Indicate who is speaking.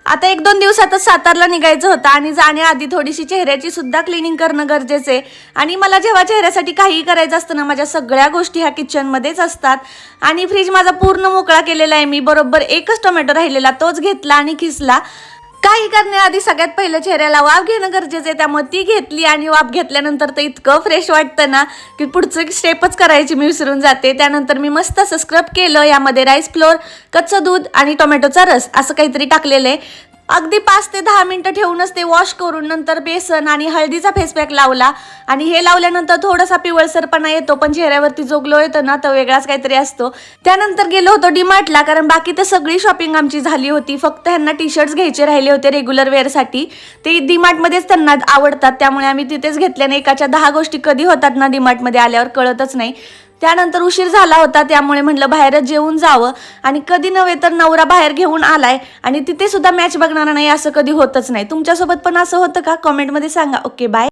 Speaker 1: आता 1-2 दिवसातच सातारला निघायचं होतं आणि जाण्याआधी थोडीशी चेहऱ्याची सुद्धा क्लिनिंग करणं गरजेचं आहे. आणि मला जेव्हा चेहऱ्यासाठी काहीही करायचं असतं ना, माझ्या सगळ्या गोष्टी ह्या किचनमध्येच असतात. आणि फ्रीज माझा पूर्ण मोकळा केलेला आहे मी. बरोबर एकच टोमॅटो राहिलेला, तोच घेतला आणि खिसला. काही करण्याआधी सगळ्यात पहिलं चेहऱ्याला वाफ घेणं गरजेचं आहे, त्यामुळे ती घेतली. आणि वाफ घेतल्यानंतर तर इतकं फ्रेश वाटतं ना की पुढचं स्टेपच करायची मी विसरून जाते. त्यानंतर मी मस्त असं स्क्रब केलं. यामध्ये राईस फ्लोअर, कच्चं दूध आणि टोमॅटोचा रस असं काहीतरी टाकलेलं आहे. अगदी 5 ते 10 मिनिटं ठेवूनच ते वॉश करून नंतर बेसन आणि हळदीचा फेस पॅक लावला. आणि हे लावल्यानंतर थोडासा पिवळसरपणा येतो, पण चेहऱ्यावरती जो ग्लो येतो ना तो वेगळाच काहीतरी असतो. त्यानंतर गेलो होतो डीमार्टला, कारण बाकी तर सगळी शॉपिंग आमची झाली होती. फक्त ह्यांना टी शर्ट्स घ्यायचे राहिले होते रेग्युलर वेअरसाठी. ते डीमार्टमध्येच त्यांना आवडतात, त्यामुळे आम्ही तिथेच घेतले. आणि एकाच्या 10 गोष्टी कधी होतात ना डीमार्टमध्ये आल्यावर कळतच नाही. त्यानंतर उशीर झाला होता, त्यामुळे म्हटलं बाहेरच जेवून जावं. आणि कधी नव्हे तर नवरा बाहेर घेऊन आलाय आणि तिथे सुद्धा मॅच बघणार नाही असं कधी होतच नाही. तुमच्यासोबत पण असं होतं का? कमेंटमध्ये सांगा. Okay, bye.